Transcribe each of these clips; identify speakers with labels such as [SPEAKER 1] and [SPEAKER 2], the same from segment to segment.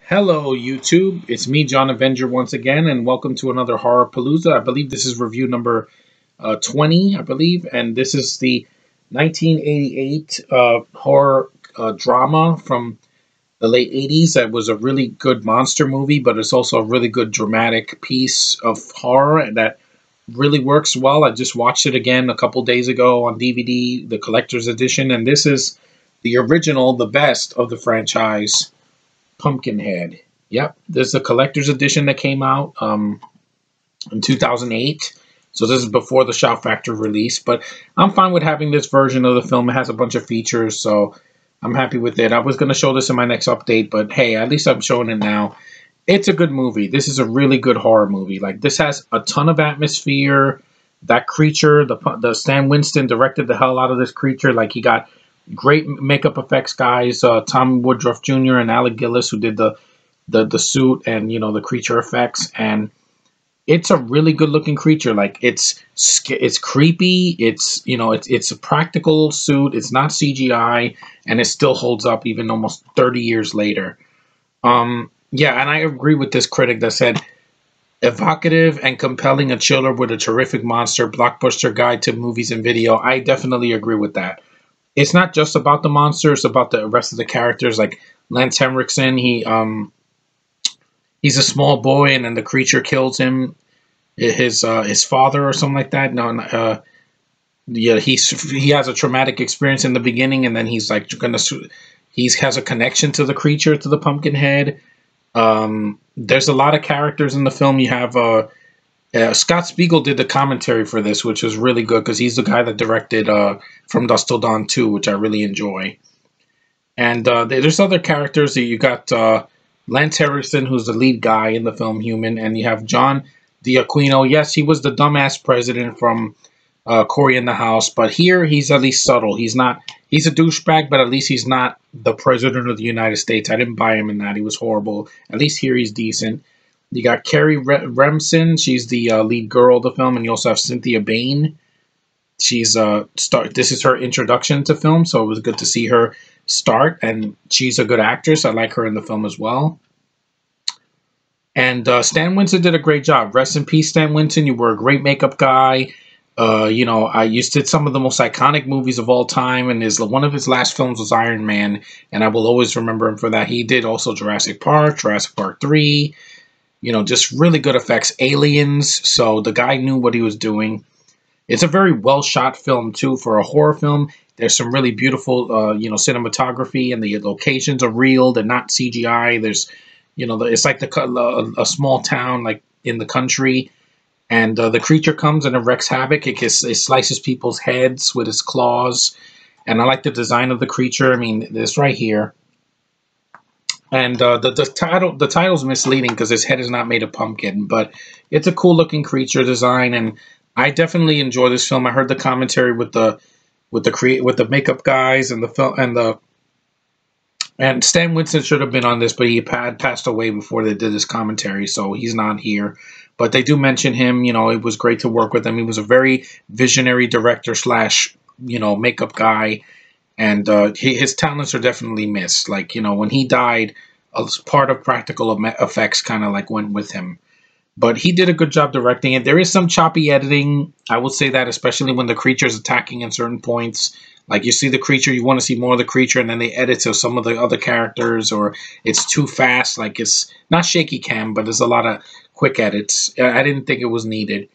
[SPEAKER 1] Hello, YouTube. It's me, John Avenger, once again, and welcome to another Horrorpalooza. I believe this is review number 20, I believe, and this is the 1988 horror drama from the late 80s that was a really good monster movie, but it's also a really good dramatic piece of horror that really works well. I just watched it again a couple days ago on DVD, the collector's edition, and this is the original, the best of the franchise. Pumpkinhead. Yep, there's a collector's edition that came out in 2008. So this is before the Shout Factory release, but I'm fine with having this version of the film. It has a bunch of features, so I'm happy with it. I was going to show this in my next update, but hey, at least I'm showing it now. It's a good movie. This is a really good horror movie. Like, this has a ton of atmosphere. That creature, the Stan Winston directed the hell out of this creature. Like, he got great makeup effects guys, Tom Woodruff Jr. and Alec Gillis, who did the suit and the creature effects, and it's a really good looking creature. Like, it's creepy. It's a practical suit. It's not CGI, and it still holds up even almost 30 years later. Yeah, and I agree with this critic that said, evocative and compelling, a chiller with a terrific monster blockbuster guide to movies and video. I definitely agree with that. It's not just about the monster; it's about the rest of the characters. Like Lance Henriksen, he's a small boy, and then the creature kills him. His father or something like that. No, yeah, he has a traumatic experience in the beginning, and then he's like he has a connection to the creature, to the Pumpkinhead. There's a lot of characters in the film. You have Scott Spiegel did the commentary for this, which was really good because he's the guy that directed From Dusk Till Dawn 2, which I really enjoy. And there's other characters that you got Lance Henriksen, who's the lead guy in the film Human, and you have John D'Aquino. Yes, he was the dumbass president from Cory in the House, but here he's at least subtle. He's a douchebag, but at least he's not the president of the United States. I didn't buy him in that. He was horrible. At least here he's decent. You got Carrie Remsen. She's the lead girl of the film, and you also have Cynthia Bain. She's this is her introduction to film, so it was good to see her start, and she's a good actress. I like her in the film as well. And Stan Winston did a great job. Rest in peace, Stan Winston. You were a great makeup guy. I used to some of the most iconic movies of all time, and one of his last films was Iron Man, and I will always remember him for that. He did also Jurassic Park 3. Just really good effects. Aliens. So the guy knew what he was doing. It's a very well shot film too for a horror film. There's some really beautiful, cinematography, and the locations are real. They're not CGI. There's, it's like a small town like in the country, and the creature comes and it wreaks havoc. It slices people's heads with its claws, and I like the design of the creature. I mean, this right here. And the title's misleading because his head is not made of pumpkin, but it's a cool looking creature design, and I definitely enjoy this film. I heard the commentary with the makeup guys and the film and Stan Winston should have been on this, but he had passed away before they did this commentary, so he's not here. But they do mention him. It was great to work with him. He was a very visionary director / makeup guy. And his talents are definitely missed. Like, when he died, a part of practical effects kind of like went with him. But he did a good job directing it. There is some choppy editing. I will say that, especially when the creature is attacking in certain points. Like, you see the creature, you want to see more of the creature, and then they edit to some of the other characters, or it's too fast. Like, it's not shaky cam, but there's a lot of quick edits. I didn't think it was needed.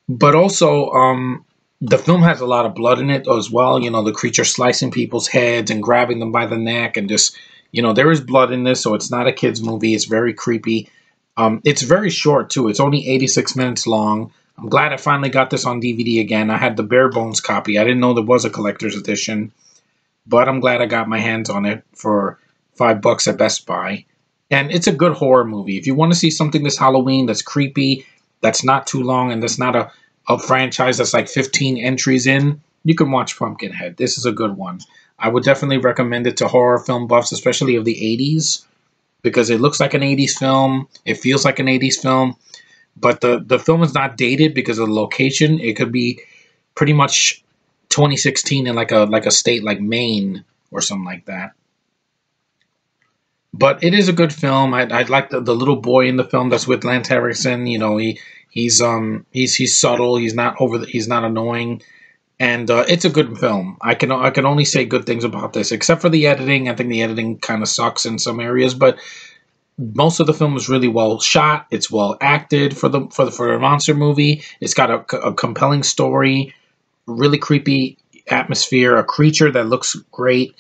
[SPEAKER 1] But also, the film has a lot of blood in it as well. The creature slicing people's heads and grabbing them by the neck, and just, there is blood in this, so it's not a kid's movie. It's very creepy. It's very short, too. It's only 86 minutes long. I'm glad I finally got this on DVD again. I had the bare bones copy. I didn't know there was a collector's edition, but I'm glad I got my hands on it for $5 at Best Buy. And it's a good horror movie. If you want to see something this Halloween that's creepy, that's not too long, and that's not a franchise that's like 15 entries in, you can watch Pumpkinhead. This is a good one. I would definitely recommend it to horror film buffs, especially of the 80s, because it looks like an 80s film. It feels like an 80s film, but the film is not dated because of the location. It could be pretty much 2016 in like a state like Maine or something like that. But it is a good film. I like the little boy in the film that's with Lance Henriksen. You know, he's subtle. He's not he's not annoying, and it's a good film. I can only say good things about this, except for the editing. I think the editing kind of sucks in some areas, but most of the film is really well shot. It's well acted for a monster movie. It's got a compelling story, really creepy atmosphere, a creature that looks great.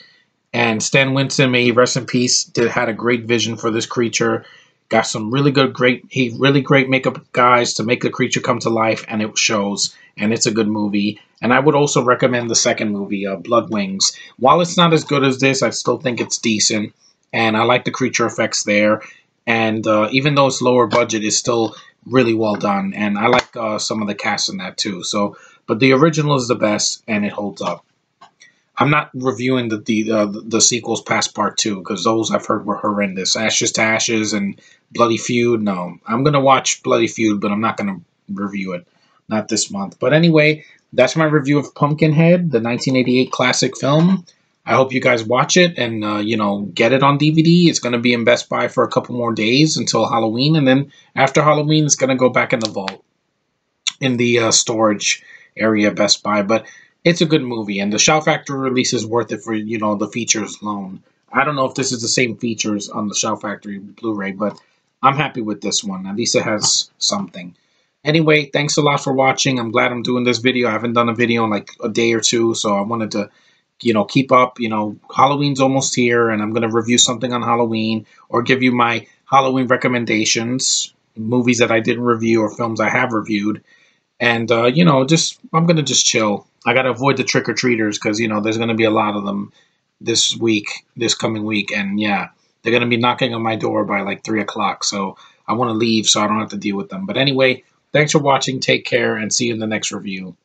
[SPEAKER 1] And Stan Winston, may he rest in peace, had a great vision for this creature. Got some really great makeup guys to make the creature come to life, and it shows. And it's a good movie. And I would also recommend the second movie, Blood Wings. While it's not as good as this, I still think it's decent, and I like the creature effects there. And even though it's lower budget, it's still really well done. And I like some of the cast in that too. So, but the original is the best, and it holds up. I'm not reviewing the sequels past part two because those I've heard were horrendous. Ashes to Ashes and Bloody Feud. No, I'm gonna watch Bloody Feud, but I'm not gonna review it. Not this month. But anyway, that's my review of Pumpkinhead, the 1988 classic film. I hope you guys watch it and get it on DVD. It's gonna be in Best Buy for a couple more days until Halloween, and then after Halloween, it's gonna go back in the vault in the storage area Best Buy. But it's a good movie, and the Shout Factory release is worth it for the features alone. I don't know if this is the same features on the Shout Factory Blu-ray, but I'm happy with this one. At least it has something. Anyway, thanks a lot for watching. I'm glad I'm doing this video. I haven't done a video in like a day or two, so I wanted to keep up. Halloween's almost here, and I'm going to review something on Halloween or give you my Halloween recommendations, movies that I didn't review or films I have reviewed. And, I'm going to just chill. I got to avoid the trick-or-treaters because, there's going to be a lot of them this coming week. And, yeah, they're going to be knocking on my door by like 3 o'clock. So I want to leave so I don't have to deal with them. But anyway, thanks for watching. Take care and see you in the next review.